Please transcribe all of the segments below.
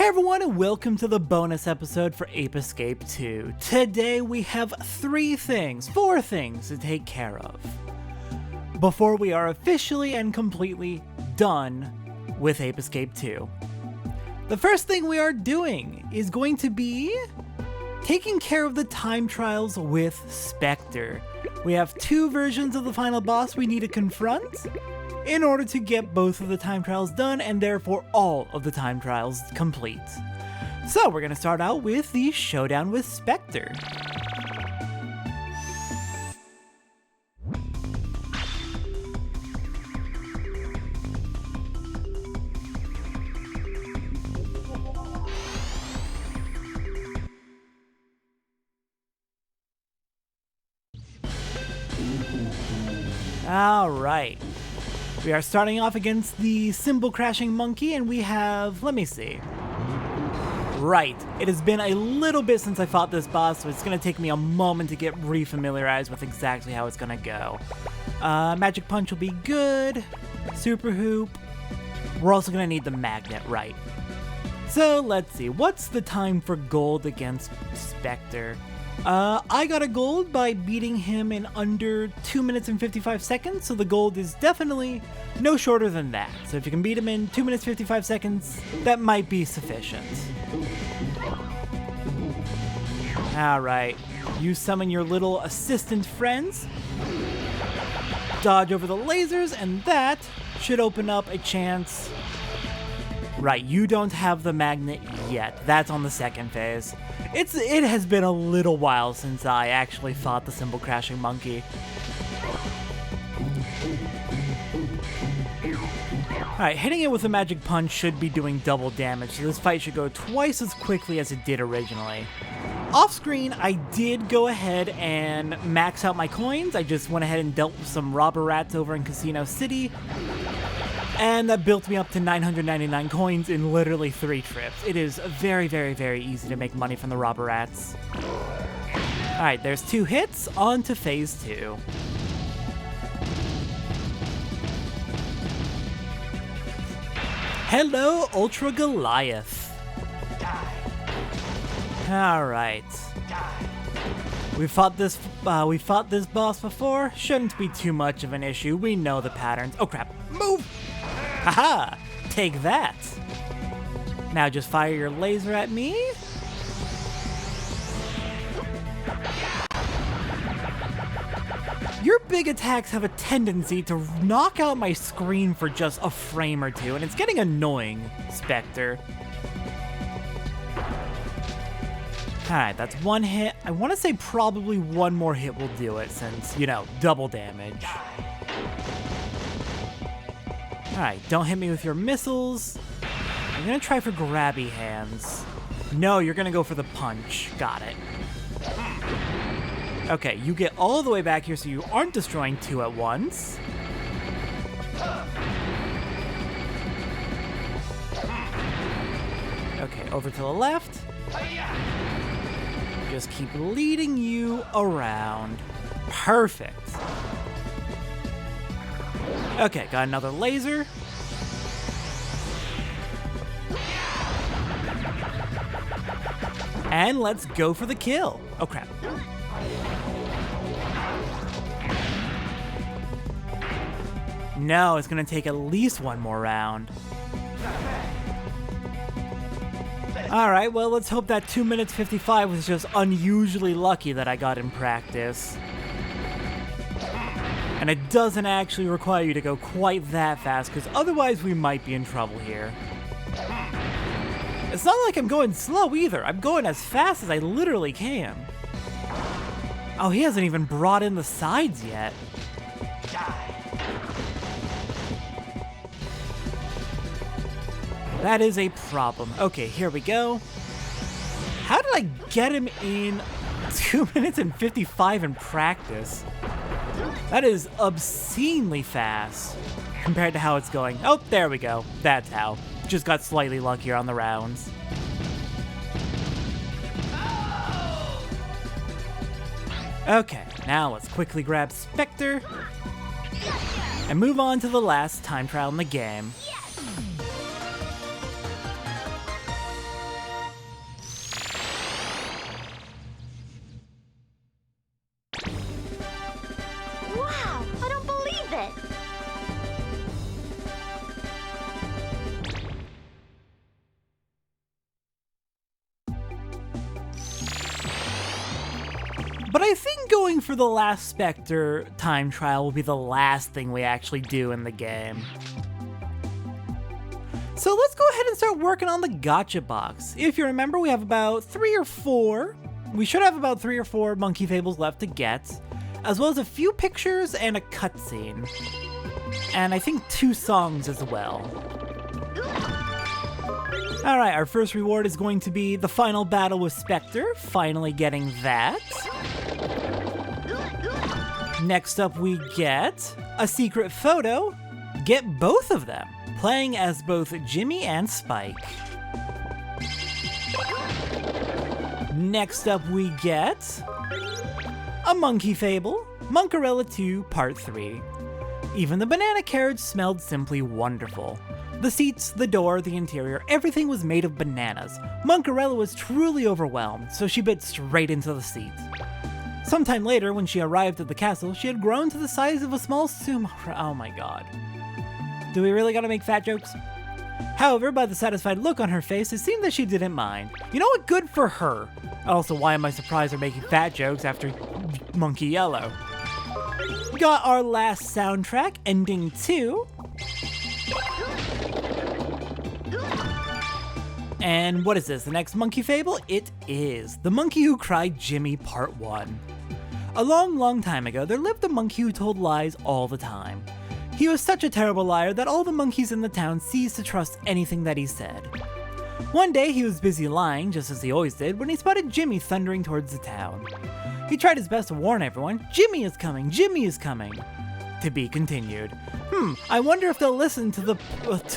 Hey everyone, and welcome to the bonus episode for Ape Escape 2. Today we have four things to take care of before we are officially and completely done with Ape Escape 2. The first thing we are doing is going to be taking care of the time trials with Specter. We have two versions of the final boss we need to confront in order to get both of the time trials done and therefore all of the time trials complete. So we're going to start out with the Showdown with Specter. Alright. We are starting off against the cymbal crashing monkey, and we have, let me see. Right, it has been a little bit since I fought this boss, so it's going to take me a moment to get re-familiarized with exactly how it's going to go. Magic Punch will be good. Super Hoop. We're also going to need the magnet, right. So let's see, what's the time for gold against Specter? I got a gold by beating him in under 2 minutes and 55 seconds, so the gold is definitely no shorter than that. So if you can beat him in 2 minutes 55 seconds, that might be sufficient. Alright, you summon your little assistant friends, dodge over the lasers, and that should open up a chance. Right, you don't have the magnet yet. That's on the second phase. It has been a little while since I actually fought the cymbal crashing monkey. Alright, hitting it with a magic punch should be doing double damage, so this fight should go twice as quickly as it did originally. Off screen, I did go ahead and max out my coins. I just went ahead and dealt with some robber rats over in Casino City. And that built me up to 999 coins in literally 3 trips. It is very, very, very easy to make money from the robber rats. Alright, there's 2 hits, on to phase 2. Hello, Ultra Goliath. Alright. We fought this boss before. Shouldn't be too much of an issue. We know the patterns. Oh crap. Move! Haha! Take that! Now just fire your laser at me. Your big attacks have a tendency to knock out my screen for just a frame or two, and it's getting annoying, Specter. Alright, that's 1 hit. I want to say probably 1 more hit will do it since, you know, double damage. Alright, don't hit me with your missiles. I'm gonna try for grabby hands. No, you're gonna go for the punch. Got it. Okay, you get all the way back here so you aren't destroying 2 at once. Okay, over to the left. Just keep leading you around. Perfect. Okay, got another laser. And let's go for the kill. Oh crap. No, it's gonna take at least 1 more round. Alright, well let's hope that 2 minutes 55 was just unusually lucky that I got in practice. And it doesn't actually require you to go quite that fast, because otherwise we might be in trouble here. It's not like I'm going slow either. I'm going as fast as I literally can. Oh, he hasn't even brought in the sides yet. That is a problem. Okay, here we go. How did I get him in 2 minutes and 55 in practice? That is obscenely fast compared to how it's going. Oh, there we go. That's how. Just got slightly luckier on the rounds. Okay, now let's quickly grab Specter and move on to the last time trial in the game. But I think going for the last Specter time trial will be the last thing we actually do in the game. So let's go ahead and start working on the Gatcha box. If you remember, we have about 3 or 4. We should have about 3 or 4 Monkey Fables left to get, as well as a few pictures and a cutscene. And I think 2 songs as well. Alright, our first reward is going to be the final battle with Specter, finally getting that. Next up we get a secret photo, get both of them, playing as both Jimmy and Spike. Next up we get a Monkey Fable, Monkerella 2 Part 3. Even the banana carriage smelled simply wonderful. The seats, the door, the interior, everything was made of bananas. Monkerella was truly overwhelmed, so she bit straight into the seat. Sometime later, when she arrived at the castle, she had grown to the size of a small sumo. Oh my god. Do we really gotta make fat jokes? However, by the satisfied look on her face, it seemed that she didn't mind. You know what? Good for her. Also, why am I surprised they're making fat jokes after Monkey Yellow? Got our last soundtrack, Ending 2. And what is this, the next Monkey Fable? It is The Monkey Who Cried Jimmy Part 1. A long time ago, there lived a monkey who told lies all the time. He was such a terrible liar that all the monkeys in the town ceased to trust anything that he said. One day, he was busy lying, just as he always did, when he spotted Jimmy thundering towards the town. He tried his best to warn everyone, "Jimmy is coming, Jimmy is coming." To be continued. I wonder if they'll listen to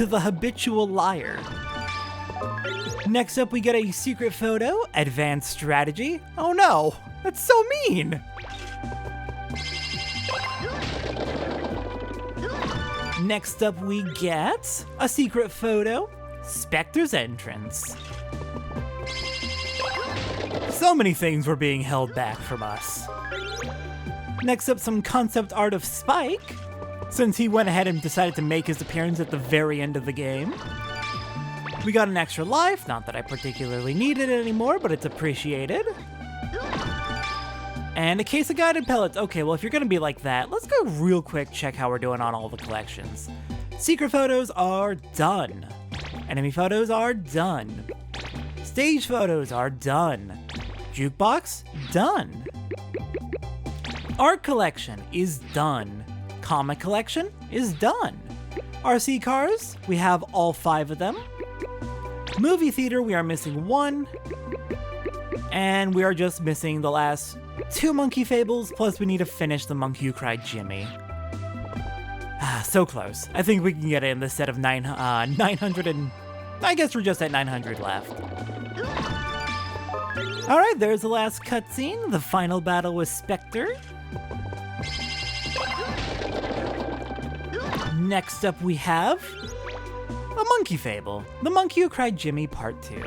the habitual liar. Next up, we get a secret photo, advanced strategy. Oh no, that's so mean! Next up, we get a secret photo, Specter's entrance. So many things were being held back from us. Next up, some concept art of Spike, since he went ahead and decided to make his appearance at the very end of the game. We got an extra life, not that I particularly needed it anymore, but it's appreciated. And a case of guided pellets. Okay, well if you're gonna be like that, let's go real quick check how we're doing on all the collections. Secret photos are done. Enemy photos are done. Stage photos are done. Jukebox, done. Art collection is done. Comic collection is done. RC cars, we have all 5 of them. Movie theater, we are missing 1. And we are just missing the last 2 Monkey Fables, plus we need to finish the Monkey Who Cried Jimmy. So close. I think we can get it in this set of 900 and... I guess we're just at 900 left. Alright, there's the last cutscene, the final battle with Specter. Next up we have a Monkey Fable, The Monkey Who Cried Jimmy Part 2.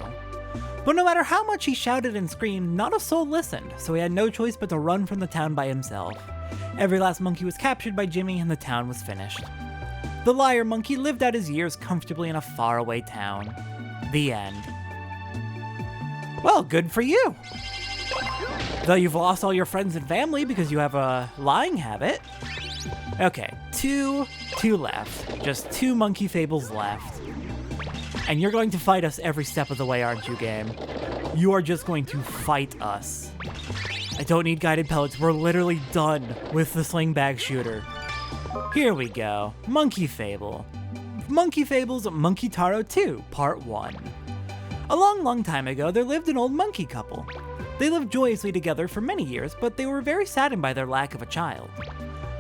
But no matter how much he shouted and screamed, not a soul listened, so he had no choice but to run from the town by himself. Every last monkey was captured by Jimmy and the town was finished. The liar monkey lived out his years comfortably in a faraway town. The end. Well, good for you! Though you've lost all your friends and family because you have a lying habit. Okay, two left. Just 2 Monkey Fables left. And you're going to fight us every step of the way, aren't you, game? You are just going to fight us. I don't need guided pellets, we're literally done with the sling bag shooter. Here we go, Monkey Fable. Monkey Fables Monkey Taro 2, Part 1. A long time ago, there lived an old monkey couple. They lived joyously together for many years, but they were very saddened by their lack of a child.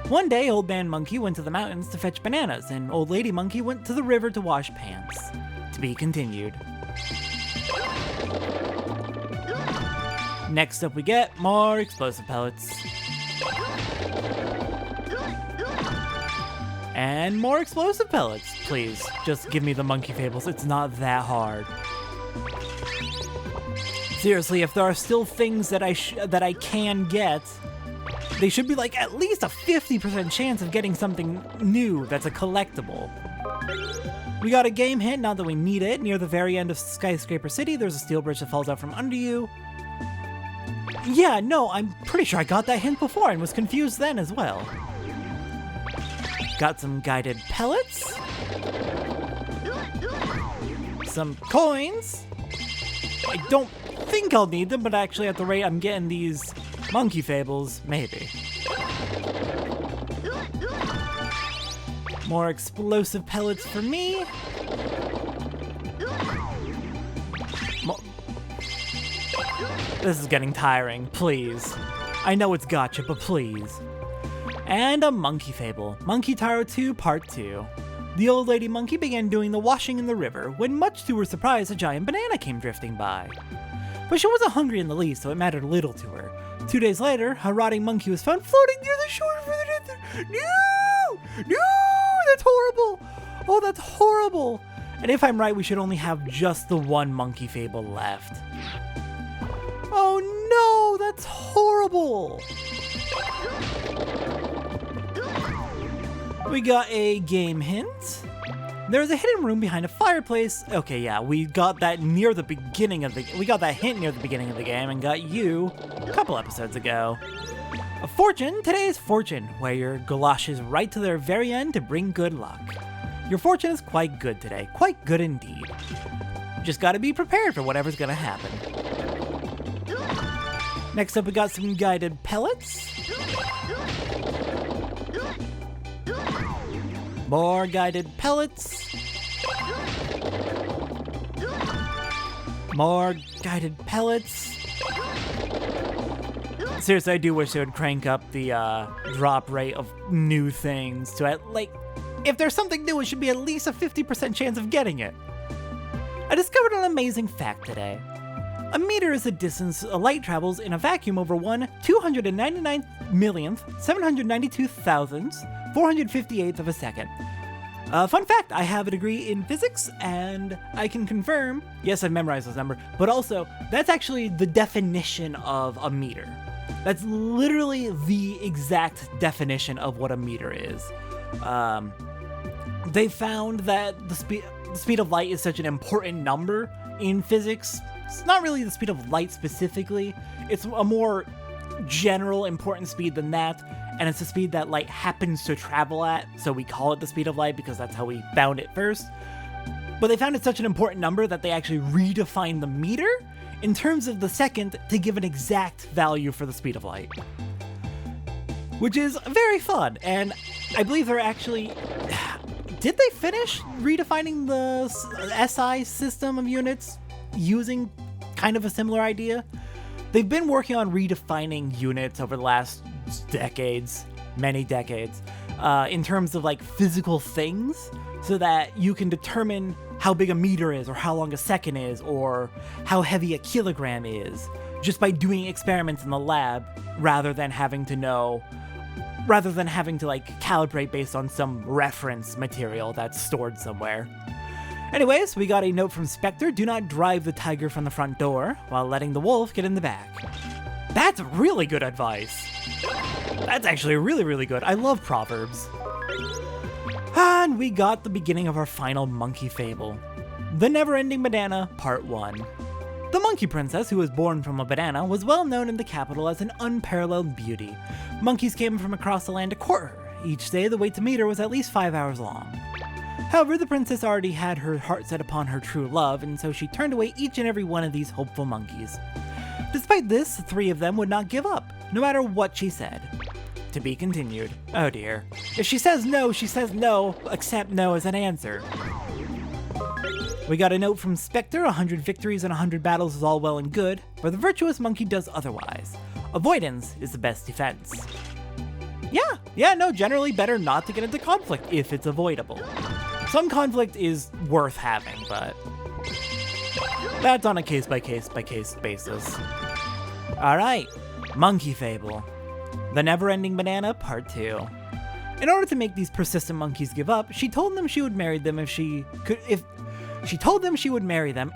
One day, Old Man Monkey went to the mountains to fetch bananas, and Old Lady Monkey went to the river to wash pants. To be continued. Next up we get more explosive pellets. And more explosive pellets, please. Just give me the Monkey Fables, it's not that hard. Seriously, if there are still things that I can get, they should be like at least a 50% chance of getting something new that's a collectible. We got a game hint, not that we need it. Near the very end of Skyscraper City, there's a steel bridge that falls out from under you. Yeah, no, I'm pretty sure I got that hint before and was confused then as well. Got some guided pellets. Some coins. I don't think I'll need them, but actually at the rate I'm getting these monkey fables, maybe. More explosive pellets for me. This is getting tiring, please. I know it's gotcha, but please. And a monkey fable, Monkey Taro 2 Part 2. The old lady monkey began doing the washing in the river when, much to her surprise, a giant banana came drifting by. But she wasn't hungry in the least, so it mattered little to her. 2 days later, a rotting monkey was found floating near the shore of the river. No! No! That's horrible! Oh, that's horrible! And if I'm right, we should only have just the one monkey fable left. Oh no, that's horrible! We got a game hint. There's a hidden room behind a fireplace. Okay, yeah, we got that near the beginning of the... We got that hint near the beginning of the game and got you a couple episodes ago. A fortune, today's fortune, wear your galoshes right to their very end to bring good luck. Your fortune is quite good today, quite good indeed. Just gotta be prepared for whatever's gonna happen. Next up, we got some guided pellets. More guided pellets. More guided pellets. Seriously, I do wish they would crank up the drop rate of new things to if there's something new, it should be at least a 50% chance of getting it. I discovered an amazing fact today. A meter is the distance a light travels in a vacuum over 1,299,792,458th of a second. Fun fact, I have a degree in physics, and I can confirm, yes, I've memorized this number, but also, that's actually the definition of a meter. That's literally the exact definition of what a meter is. They found that the speed of light is such an important number in physics. It's not really the speed of light specifically, it's a more general important speed than that, and it's the speed that light happens to travel at, so we call it the speed of light because that's how we found it first. But they found it such an important number that they actually redefined the meter in terms of the second to give an exact value for the speed of light. Which is very fun, and I believe they're actually... Did they finish redefining the SI system of units using kind of a similar idea? They've been working on redefining units over the last decades, many decades, in terms of physical things, so that you can determine how big a meter is, or how long a second is, or how heavy a kilogram is, just by doing experiments in the lab, rather than having to calibrate based on some reference material that's stored somewhere. Anyways, we got a note from Specter: do not drive the tiger from the front door while letting the wolf get in the back. That's really good advice. That's actually really, really good. I love proverbs. And we got the beginning of our final monkey fable. The Never-Ending Banana, Part 1. The monkey princess, who was born from a banana, was well known in the capital as an unparalleled beauty. Monkeys came from across the land to court her. Each day, the wait to meet her was at least 5 hours long. However, the princess already had her heart set upon her true love, and so she turned away each and every one of these hopeful monkeys. Despite this, the 3 of them would not give up, no matter what she said. To be continued. Oh dear. If she says no, accept no as an answer. We got a note from Specter: 100 victories and 100 battles is all well and good, but the virtuous monkey does otherwise. Avoidance is the best defense. Yeah, no, generally better not to get into conflict if it's avoidable. Some conflict is worth having, but that's on a case-by-case basis. Alright, Monkey Fable. The Never-Ending Banana, Part 2. In order to make these persistent monkeys give up, she told them she would marry them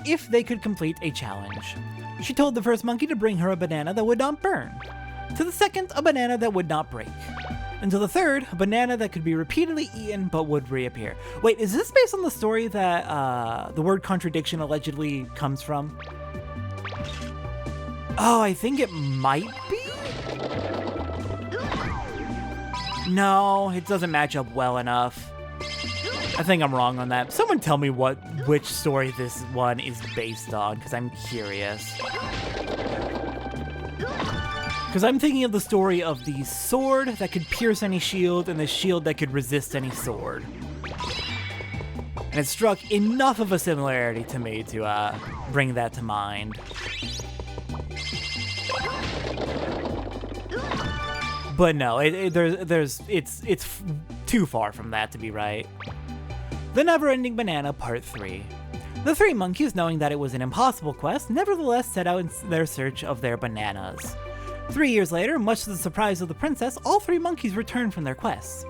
if they could complete a challenge. She told the first monkey to bring her a banana that would not burn, to the second a banana that would not break, and to the third a banana that could be repeatedly eaten but would reappear. Wait, is this based on the story that the word contradiction allegedly comes from? Oh, I think it might be? No, it doesn't match up well enough. I think I'm wrong on that. Someone tell me which story this one is based on, because I'm curious. Because I'm thinking of the story of the sword that could pierce any shield and the shield that could resist any sword. And it struck enough of a similarity to me to bring that to mind. But no, it's too far from that to be right. The Never-Ending Banana Part 3. The three monkeys, knowing that it was an impossible quest, nevertheless set out in their search of their bananas. 3 years later, much to the surprise of the princess, all three monkeys returned from their quests.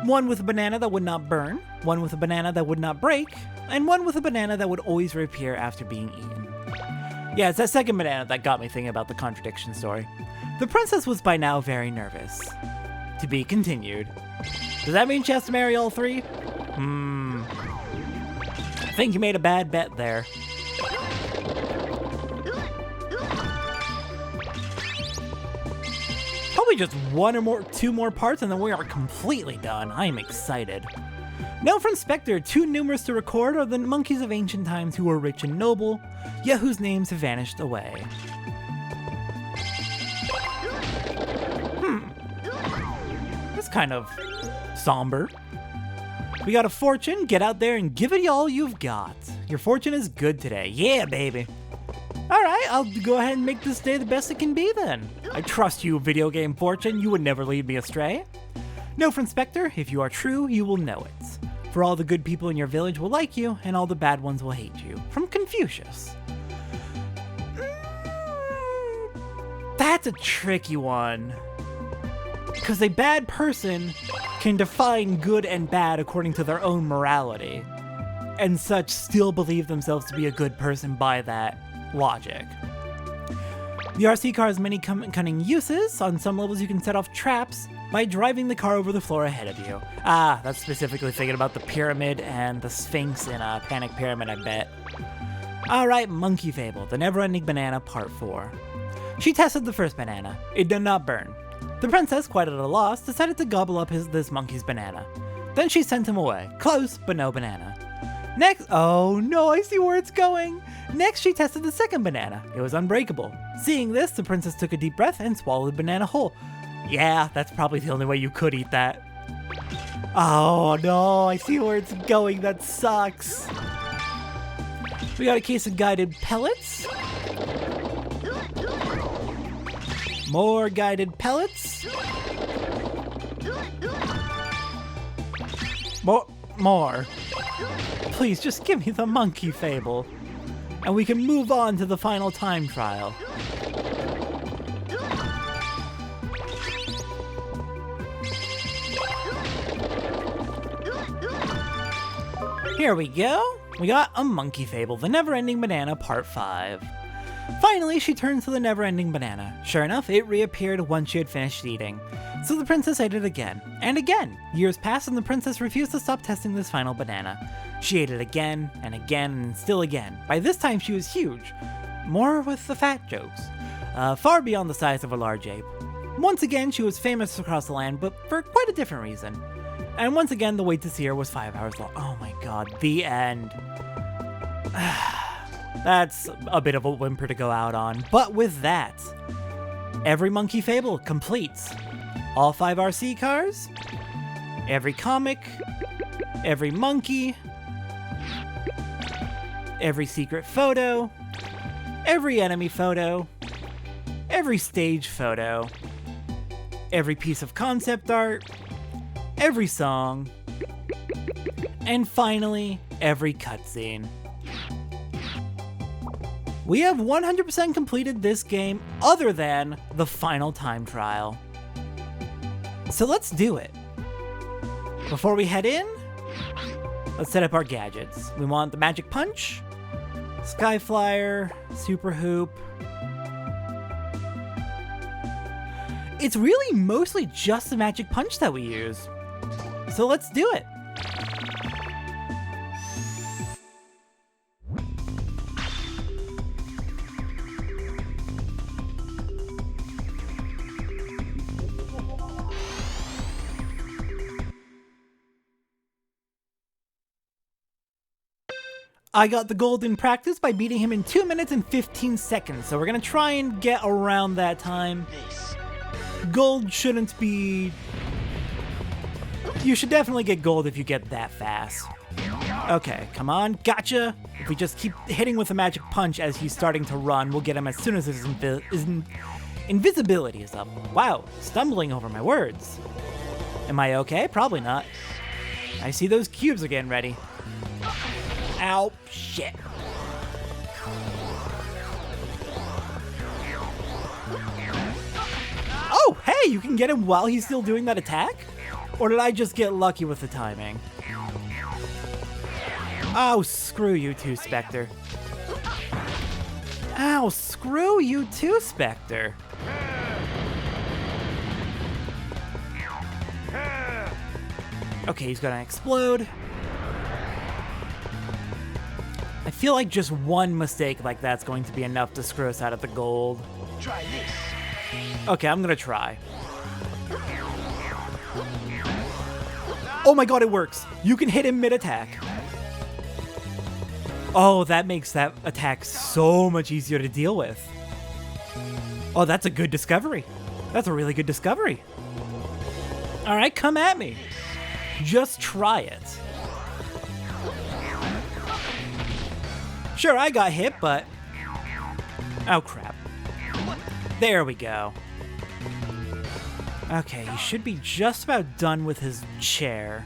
One with a banana that would not burn, one with a banana that would not break, and one with a banana that would always reappear after being eaten. Yeah, it's that second banana that got me thinking about the contradiction story. The princess was by now very nervous. To be continued. Does that mean she has to marry all three? I think you made a bad bet there. Probably just two more parts and then we are completely done. I am excited. Now from Specter, too numerous to record are the monkeys of ancient times who were rich and noble, yet whose names have vanished away. That's kind of somber. We got a fortune. Get out there and give it all you've got. Your fortune is good today. Yeah, baby. Alright, I'll go ahead and make this day the best it can be then. I trust you, video game fortune. You would never lead me astray. Know from Specter, if you are true, you will know it. For all the good people in your village will like you, and all the bad ones will hate you. From Confucius. That's a tricky one. Because a bad person can define good and bad according to their own morality, and such still believe themselves to be a good person by that logic. The RC car has many cunning uses. On some levels you can set off traps by driving the car over the floor ahead of you. Ah, that's specifically thinking about the pyramid and the Sphinx in Panic Pyramid, I bet. Alright, Monkey Fable, The Never-Ending Banana Part 4. She tested the first banana. It did not burn. The princess, quite at a loss, decided to gobble up this monkey's banana. Then she sent him away. Close, but no banana. Next, oh no, I see where it's going. Next, she tested the second banana. It was unbreakable. Seeing this, the princess took a deep breath and swallowed the banana whole. Yeah, that's probably the only way you could eat that. Oh no, I see where it's going. That sucks. We got a case of guided pellets. More guided pellets. More. Please, just give me the Monkey Fable. And we can move on to the final time trial. Here we go. We got a Monkey Fable, The Never-Ending Banana Part 5. Finally, she turned to the never-ending banana. Sure enough, it reappeared once she had finished eating. So the princess ate it again, and again. Years passed and the princess refused to stop testing this final banana. She ate it again, and still again. By this time she was huge. More with the fat jokes. Far beyond the size of a large ape. Once again, she was famous across the land, but for quite a different reason. And once again, the wait to see her was 5 hours long. Oh my god, the end. That's a bit of a whimper to go out on. But with that, every Monkey Fable completes. All 5 RC cars, every comic, every monkey, every secret photo, every enemy photo, every stage photo, every piece of concept art, every song, and finally, every cutscene. We have 100% completed this game other than the final time trial. So let's do it. Before we head in, let's set up our gadgets. We want the Magic Punch, Sky Flyer, Super Hoop. It's really mostly just the Magic Punch that we use. So let's do it. I got the gold in practice by beating him in 2 minutes and 15 seconds, so we're gonna try and get around that time. Gold shouldn't be... You should definitely get gold if you get that fast. Okay, come on, gotcha! If we just keep hitting with a magic punch as he's starting to run, we'll get him as soon as his invisibility is up. Wow, stumbling over my words. Am I okay? Probably not. I see those cubes are getting ready. Ow, shit. Oh, hey, you can get him while he's still doing that attack? Or did I just get lucky with the timing? Oh, screw you too, Specter. Ow, screw you too, Specter. Okay, he's gonna explode. I feel like just one mistake like that's going to be enough to screw us out of the gold. Try this. Okay, I'm gonna try. Oh my god, it works! You can hit him mid-attack. Oh, that makes that attack so much easier to deal with. Oh, that's a good discovery. That's a really good discovery. Alright, come at me. Just try it. Sure, I got hit, but... Oh, crap. There we go. Okay, he should be just about done with his chair.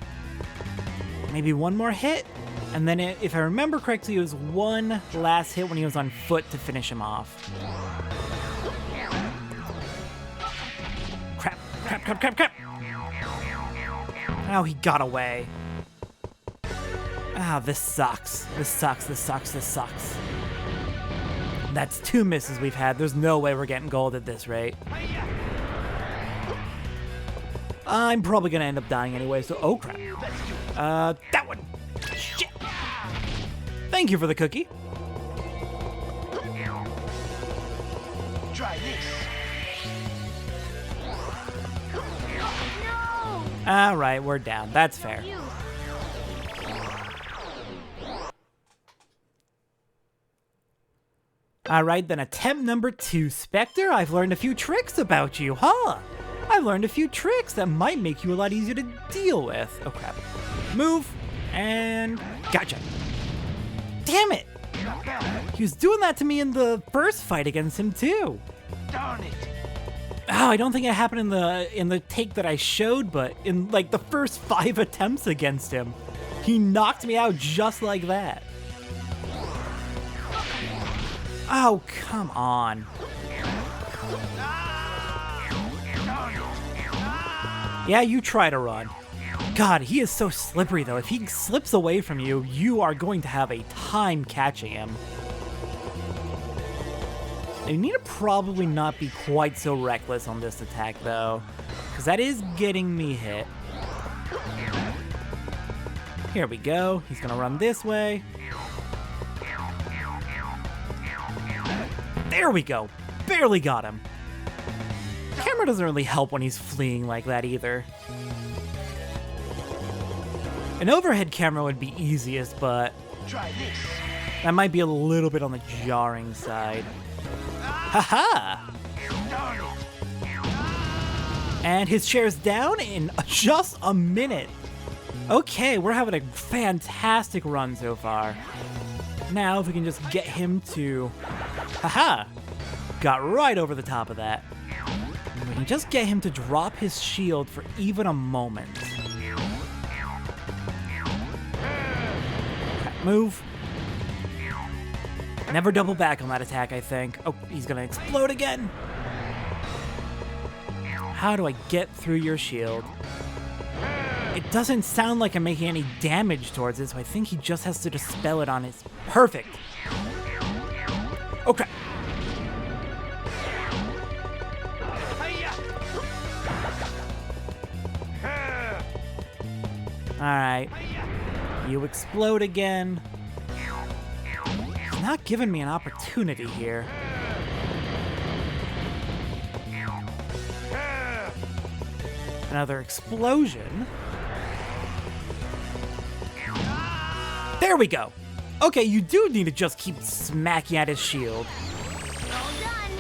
Maybe one more hit? And then, if I remember correctly, it was one last hit when he was on foot to finish him off. Crap, crap, crap, crap, crap! Oh, he got away. Ah, this sucks. This sucks, this sucks, this sucks. That's 2 misses we've had. There's no way we're getting gold at this rate. I'm probably gonna end up dying anyway, so... Oh, crap. That one! Shit! Thank you for the cookie. Try this. Alright, we're down. That's fair. Alright, then attempt number 2. Specter, I've learned a few tricks about you, huh? I've learned a few tricks that might make you a lot easier to deal with. Oh crap. Move, and gotcha. Damn it! He was doing that to me in the first fight against him too. Darn it. Oh, I don't think it happened in the take that I showed, but in like the first 5 attempts against him, he knocked me out just like that. Oh, come on. Yeah, you try to run. God, he is so slippery though. If he slips away from you, you are going to have a time catching him. You need to probably not be quite so reckless on this attack though, because that is getting me hit. Here we go. He's gonna run this way. There we go. Barely got him. Camera doesn't really help when he's fleeing like that either. An overhead camera would be easiest, but Try this. that might be a little bit on the jarring side. Haha! Darn it. And his chair's down in just a minute. Okay, we're having a fantastic run so far. Now, if we can just get him to... Haha! Got right over the top of that. We can just get him to drop his shield for even a moment. Okay, move. Never double back on that attack, I think. Oh, he's gonna explode again. How do I get through your shield? It doesn't sound like I'm making any damage towards it, so I think he just has to dispel it on his... Perfect. Okay. Alright. You explode again. He's not giving me an opportunity here. Another explosion. There we go. Okay, you do need to just keep smacking at his shield. All done.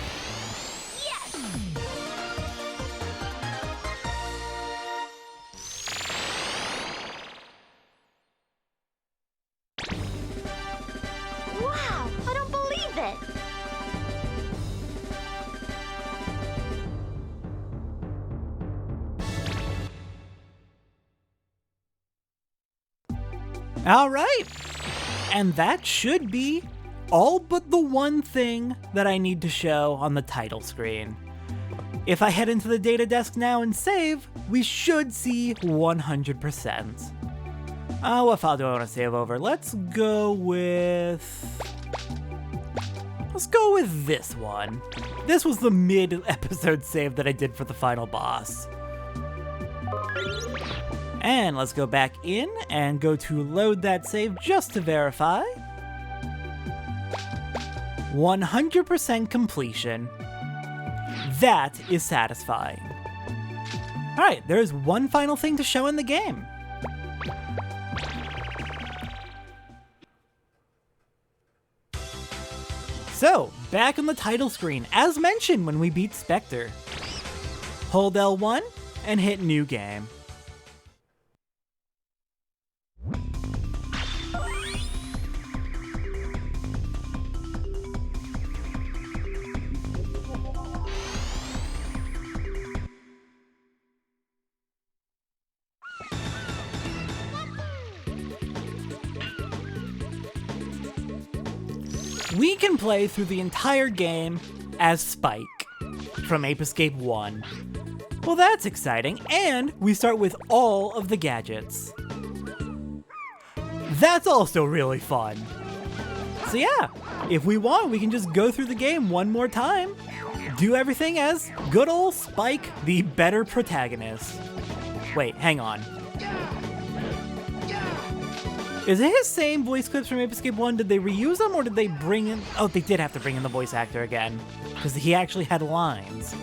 Yes. Wow, I don't believe it. All right. And that should be all but the one thing that I need to show on the title screen. If I head into the data desk now and save, we should see 100%. What file do I want to save over? Let's go with this one. This was the mid-episode save that I did for the final boss. And let's go back in and go to load that save just to verify. 100% completion. That is satisfying. Alright, there's one final thing to show in the game. So, back on the title screen, as mentioned when we beat Specter. Hold L1 and hit New Game. We can play through the entire game as Spike from Ape Escape 1. Well, that's exciting, and we start with all of the gadgets. That's also really fun. So yeah, if we want, we can just go through the game one more time, do everything as good old Spike, the better protagonist. Wait, hang on. Is it his same voice clips from Ape Escape 1? Did they reuse them or did they bring in... Oh, they did have to bring in the voice actor again, because he actually had lines.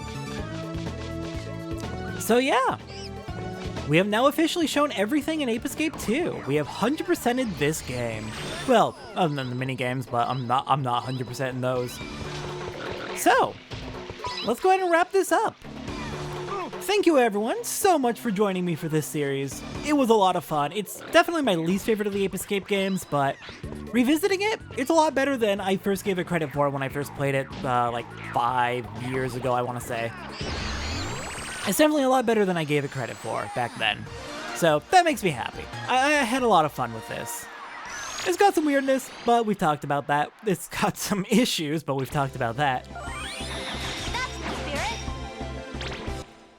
So yeah, we have now officially shown everything in Ape Escape 2. We have 100%ed this game. Well, other than the mini games, but I'm not 100% in those. So, let's go ahead and wrap this up. Thank you everyone so much for joining me for this series. It was a lot of fun. It's definitely my least favorite of the Ape Escape games, but revisiting it, it's a lot better than I first gave it credit for when I first played it like 5 years ago, I want to say. It's definitely a lot better than I gave it credit for back then. So that makes me happy. I had a lot of fun with this. It's got some weirdness, but we've talked about that. It's got some issues, but we've talked about that.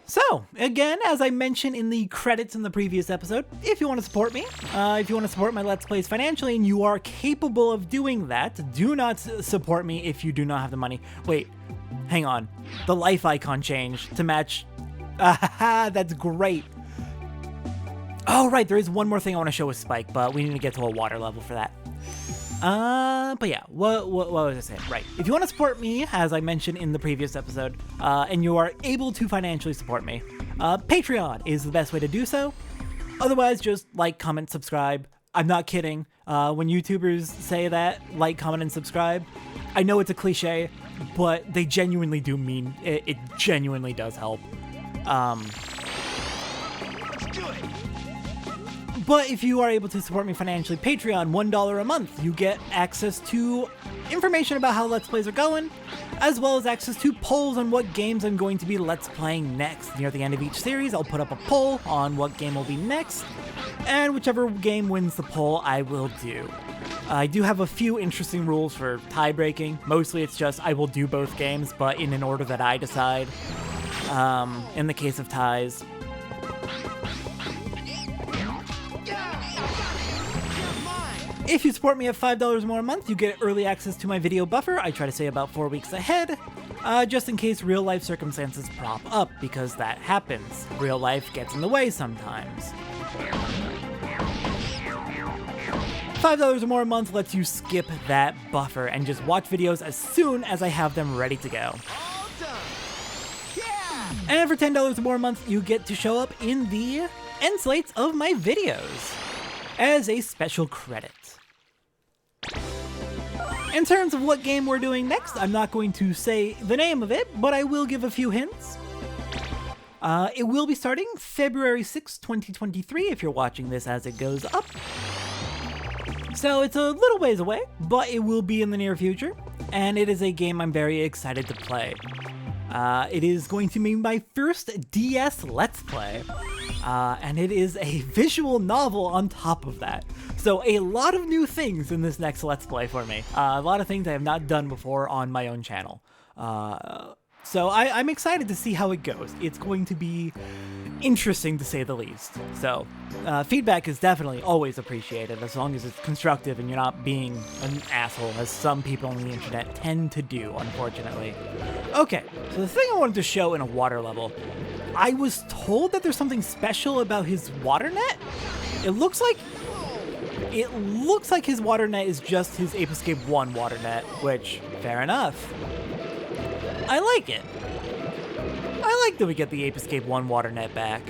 So, again, as I mentioned in the credits in the previous episode, if you want to support me, if you want to support my Let's Plays financially, and you are capable of doing that, do not support me if you do not have the money. Wait, hang on. The life icon changed to match... that's great. Oh, right, there is one more thing I want to show with Spike, but we need to get to a water level for that. But yeah, what was I saying? Right. If you want to support me, as I mentioned in the previous episode, and you are able to financially support me, Patreon is the best way to do so. Otherwise, just like, comment, subscribe. I'm not kidding. When YouTubers say that, like, comment, and subscribe, I know it's a cliche, but they genuinely do mean it. It genuinely does help. But if you are able to support me financially, Patreon, $1 a month, you get access to information about how Let's Plays are going, as well as access to polls on what games I'm going to be Let's Playing next. Near the end of each series, I'll put up a poll on what game will be next, and whichever game wins the poll, I will do. I do have a few interesting rules for tie-breaking. Mostly it's just I will do both games, but in an order that I decide, in the case of ties. If you support me at $5 more a month, you get early access to my video buffer. I try to say about 4 weeks ahead, just in case real life circumstances prop up, because that happens. Real life gets in the way sometimes. $5 or more a month lets you skip that buffer and just watch videos as soon as I have them ready to go. And for $10 or more a month, you get to show up in the end slates of my videos as a special credit. In terms of what game we're doing next, I'm not going to say the name of it, but I will give a few hints. It will be starting February 6, 2023, if you're watching this as it goes up. So it's a little ways away, but it will be in the near future, and it is a game I'm very excited to play. It is going to be my first DS Let's Play, and it is a visual novel on top of that. So a lot of new things in this next Let's Play for me. A lot of things I have not done before on my own channel. So I'm excited to see how it goes. It's going to be interesting to say the least. So feedback is definitely always appreciated as long as it's constructive and you're not being an asshole as some people on the internet tend to do, unfortunately. Okay, so the thing I wanted to show in a water level, I was told that there's something special about his water net. It looks like his water net is just his Ape Escape 1 water net, which, fair enough. I like it. I like that we get the Ape Escape 1 water net back.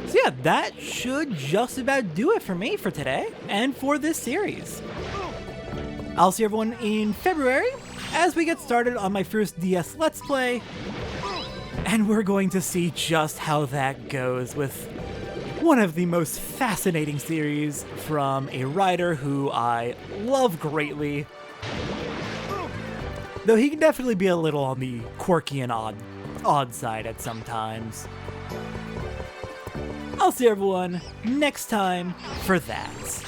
So yeah, that should just about do it for me for today and for this series. I'll see everyone in February as we get started on my first DS Let's Play, and we're going to see just how that goes with one of the most fascinating series from a writer who I love greatly, though he can definitely be a little on the quirky and odd side at some times. I'll see everyone next time for that.